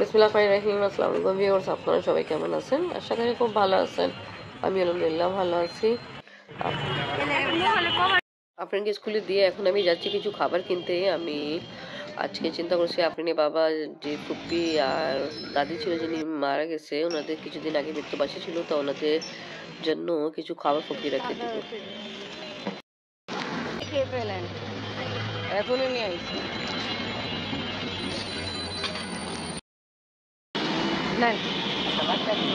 বিসমিল্লাহির রহমানির রহিম। আসসালামু আলাইকুম ভিউয়ার্স, আপনারা সবাই কেমন আছেন? আশা করি খুব ভালো আছেন। আমি আলহামদুলিল্লাহ ভালো আছি। আফরিনকে স্কুলে দিয়ে এখন আমি যাচ্ছি কিছু খাবার কিনতে। আমি আজকে চিন্তা করছি আফরিনের বাবা যে ফুপ্পি আর দাদি ছিল যিনি মারা গেছে, ওনাদের কিছুদিন আগে মৃত্যুবার্ষিকী ছিল, তো ওনাদের জন্য কিছু খাবার ফুপ্পি রেখে দিব। এখনই নিয়ে আসছি।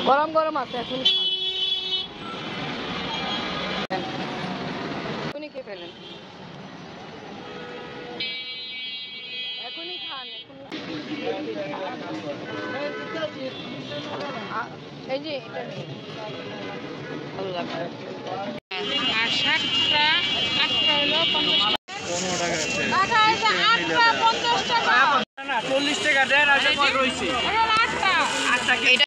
গরম গরম আছে, এখনই খেয়ে ফেলেন, এখনই খান। এই যে এটা ভালো লাগবে। আর শাকটা হলো 50 টাকা। না 40 টাকা দেন। আর রইছে এটা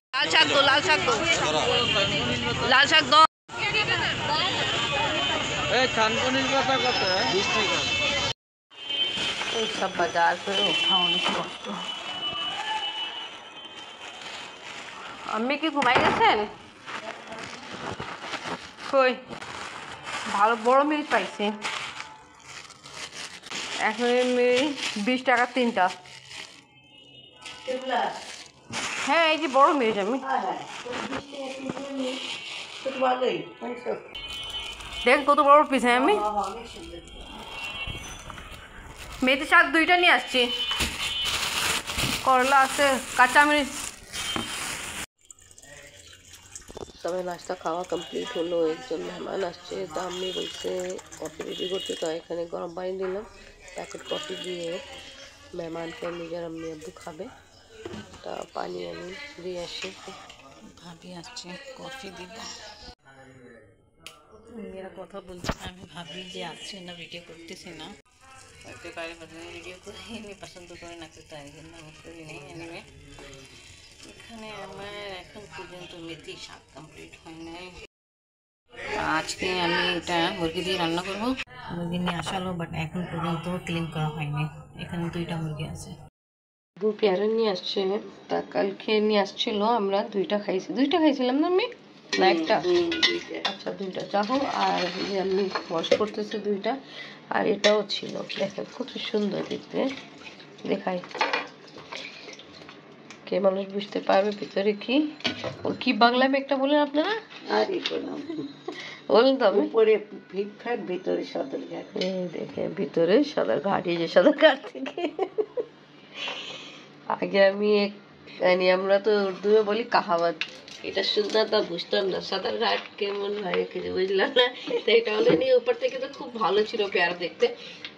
লাল শাক দাও। এই থানকুনির কথা কত? 20 টাকা। এই সব বাজার করে ওঠা অনেক কষ্ট। আম্মি কি ঘুমাই গেছেন? কই ভালো বড় মিরিচ পাইছি। এখন মিরিচ 20 টাকা 3টা। হ্যাঁ এই যে বড় মিরিচ। আমি দেখ কত বড় পিস। আমি মেথি শাক 2টা নিয়ে আসছি, করলা আছে, কাঁচা মরিচ। সবাই নাস্তা খাওয়া কমপ্লিট হলো। একজন মেহমান আসছে, তো আমি বলছে কফি রেডি করতে, তো এখানে গরম পানি দিলাম, প্যাকেট কফি দিয়ে মেহমানকে নিজের আম্মি আব্বু খাবে। তা পানি আমি দিয়ে আসি। ভাবি আসছে কফি দিব। মেয়েরা কথা বলছে, আমি ভাবি যে আসছে না, ভিডিও করতেছি না, হতে পারে ভিডিও করে এমনি পছন্দ করে না, তাই জন্য আমি করি নেই। এনিওয়ে এখানে আমার এখন পর্যন্ত মেথি শাক কমপ্লিট হয় নাই। আজকে আমি এটা মুরগি দিয়ে রান্না করবো। মুরগি নিয়ে আসালো, বাট এখন পর্যন্ত ক্লিন করা হয়নি। এখানে 2টা মুরগি আছে। দু পেয়ারা নিয়ে আসছে, তা কালকে নিয়ে আসছিল, আমরা 2টা খাইছি। 2টা খাইছিলাম না আমি, না একটা? আচ্ছা 2টা চাহো। আর যে আমি ওয়াশ করতেছি 2টা। আর এটাও ছিল, দেখেন কত সুন্দর দেখতে। দেখাই, কে মানুষ বুঝতে পারবে ভিতরে কি ও কি বাংলা में একটা বলেন আপনারা? আরে বললাম বলুন তো। উপরে ফিটফাট, ভিতরে সদরঘাট। এই দেখেন ভিতরে সদরঘাট, এই যে সদরঘাট থেকে। আগে আমি আমরা তো উর্দুতে বলি কাহাওয়াত, এটা শুনতাম তা বুঝতাম না। সদরঘাট কেমন হয় কিছু বুঝলাম না। তো এটা অলরেডি উপর থেকে তো খুব ভালো ছিল পেয়ারা দেখতে,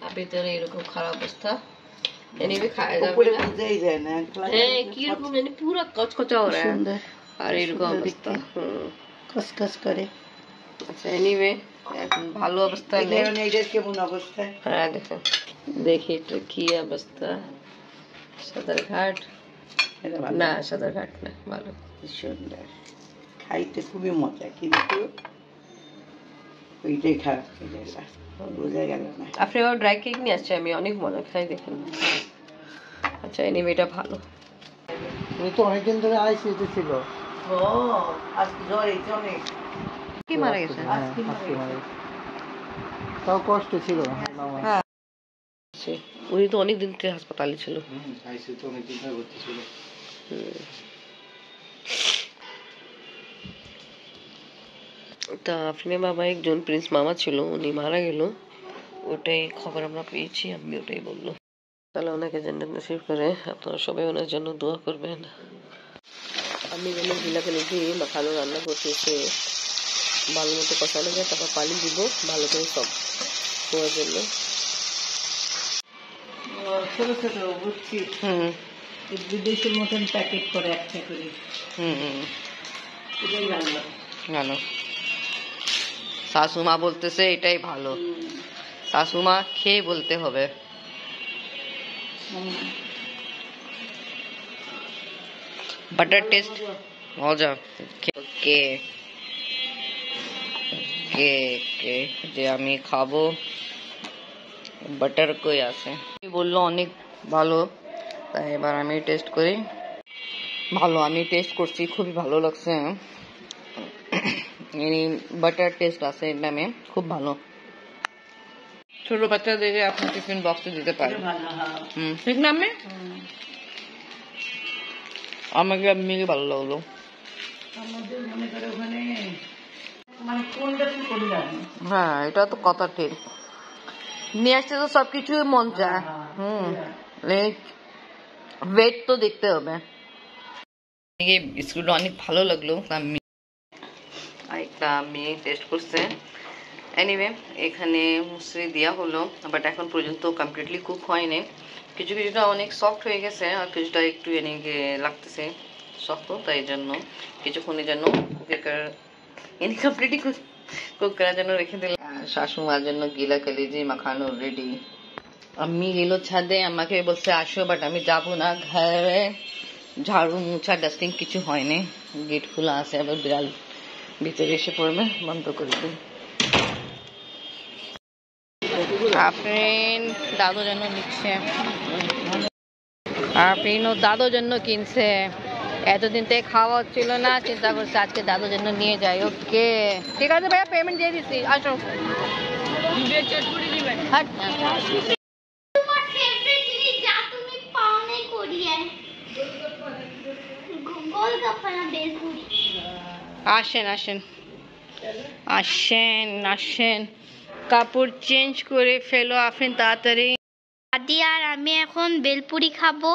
আর ভিতরে এরকম খারাপ অবস্থা। এনিওয়ে খাওয়া যাবে না, বোঝাই যায় না। হ্যাঁ কিরকম জানি পুরো কচকচা হয়ে সুন্দর, আর এরকম অবস্থা কসকস করে। আচ্ছা এনিওয়ে এখন ভালো অবস্থা নেই। এটার কেমন অবস্থা? হ্যাঁ দেখেন, দেখি এটা কি অবস্থা। সদরঘাট না, সদরঘাট না, ভালো সুন্দর, খাইতে খুবই মজা, কিন্তু ওইটাই খারাপ হয়ে গেছে, বোঝা গেল না। আপনি আমার ড্রাই কেক নিয়ে আসছে, আমি অনেক মজা খাই দেখেন। আচ্ছা এনিওয়ে এটা ভালো। তুমি তো অনেকদিন ধরে আইসিইউতে ছিল। ও আজকে জ্বর এই অনেক। কি মারা গেছে? আজকে মারা গেছে। তাও কষ্ট ছিল। হ্যাঁ উনি তো অনেক দিন থেকে হাসপাতালে ছিল। আইসিইউতে অনেক দিন ধরে ভর্তি ছিল। তা আফরিনের বাবা একজন প্রিন্স মামা ছিল, উনি মারা গেল, ওটাই খবর আমরা পেয়েছি। আমি ওটাই বললো, তাহলে ওনাকে জান্নাত নসিব করে। আপনারা সবাই ওনার জন্য দোয়া করবেন। আমি যেন জিলাপি দিয়ে মাখানো রান্না করতেছি, ভালো মতো কষানো যায়, তারপর পানি দিব ভালো করে সব হওয়ার জন্য। ছোট ছোট বুঝছি, বিদেশের মতন প্যাকেট করে একটা করে। এটাই ভালো ভালো। শাশুমা বলতেছে এটাই ভালো, শাশুমা খেয়ে বলতে হবে। বাটার টেস্ট মজা। কে কে কে যে আমি খাবো, বাটার কই আছে, বললো অনেক ভালো, তাই এবার আমি টেস্ট করি। ভালো, আমি টেস্ট করছি, খুবই ভালো লাগছে। বাটার টেস্ট আছে এর নামে, খুব ভালো। ছোট বাচ্চাদেরকে আপনি টিফিন বক্সে দিতে পারেন। ঠিক না আমি আমাকে এমনি ভালো লাগলো। হ্যাঁ, এটা তো কথা ঠিক। নিয়ে আসতে তো সবকিছু মন চায়। ওয়েট তো দেখতে হবে। বিস্কুট অনেক ভালো লাগলো। একটা মেয়ে টেস্ট করছে। এনিওয়ে, এখানে মুসরি দেওয়া হলো, বাট এখন পর্যন্ত কমপ্লিটলি কুক হয়নি। কিছু কিছুটা অনেক সফট হয়ে গেছে, আর কিছুটা একটু লাগতেছে শক্ত, তাই জন্য কিছুক্ষণের জন্য কমপ্লিটলি কুক করার জন্য রেখে দিলাম। শাশুমার জন্য গিলা কালিজি মাখানো রেডি। আমি গেল ছাদে, আমাকে বলছে আসো, বাট আমি যাবো না। ঘরে ঝাড়ু মুছা ডাস্টিং কিছু হয়নি, গেট খোলা আছে, আবার বিড়াল ভিতরে এসে পড়বে, বন্ধ করে দিই। আফরিন দাদুর জন্য নিচ্ছে, আফরিন ও দাদুর জন্য কিনছে। এতদিন থেকে খাওয়া হচ্ছিল না, চিন্তা করছে আজকে দাদুর জন্য নিয়ে যাই। ওকে ঠিক আছে ভাইয়া, পেমেন্ট দিয়ে দিচ্ছি, আসো। আসেন আসেন আসেন আসেন, কাপড় চেঞ্জ করে ফেলো আফরিন তাড়াতাড়ি। দাদি আর আমি এখন বেলপুরি খাবো,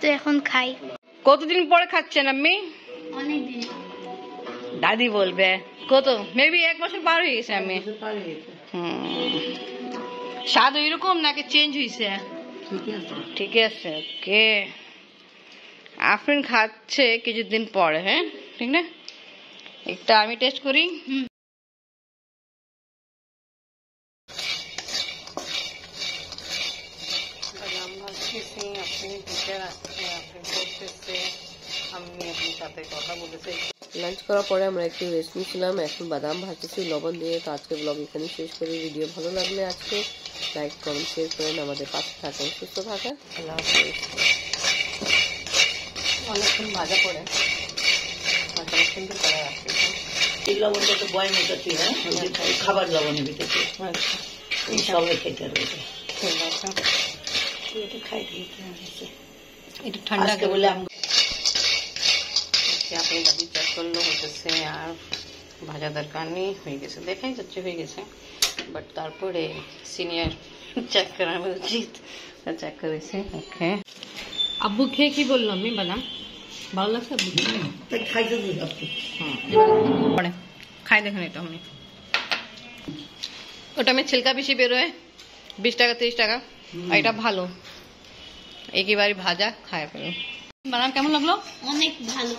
তো এখন খাই। কতদিন পরে খাচ্ছেন আপনি? অনেকদিন। দাদি বলবে কত, মেবি 1 বছর পার হয়ে গেছে। আমি স্বাদ এরকম নাকি চেঞ্জ হয়েছে? ঠিক আছে ওকে। আফরিন খাচ্ছে কিছুদিন পরে, হ্যাঁ ঠিক না? একটা আমি টেস্ট করি। লাঞ্চ করার পরে আমরা একটু রেস্ট নিয়েছিলাম, এখন বাদাম ভাজতেছি লবণ দিয়ে। তো আজকে ব্লগ এখানে শেষ করি। ভিডিও ভালো লাগলে আজকে লাইক কমেন্ট শেয়ার করেন, আমাদের পাশে থাকেন, সুস্থ থাকেন। আল্লাহ হাফেজ। অনেকক্ষণ ভাজা পড়ে সুন্দর করে রাখছি। এই লবণটা তো বয় মেটাতে হয়, খাবার লবণের ভিতরে এই সবে খেতে রয়েছে। ঠিক আছে, এটা খাই দিয়ে একটু ঠান্ডা বলে আমি আপনি দাদি চেক করলো হতেছে, আর ভাজা দরকার নেই, হয়ে গেছে, দেখাই যাচ্ছে হয়ে গেছে। বাট তারপরে সিনিয়র চেক করানো উচিত, চেক করেছে। ওকে, আব্বু খেয়ে কি বললো? আমি বাদাম ভালো লাগছে আব্বু? খাইতে দিই পরে খাই দেখেন। এটা আমি ওটা আমি ছিলকা বেশি বেরোয়, 20 টাকা 30 টাকা, আর এটা ভালো একেবারে ভাজা খায় ফেলো। বাদাম কেমন লাগলো? অনেক ভালো।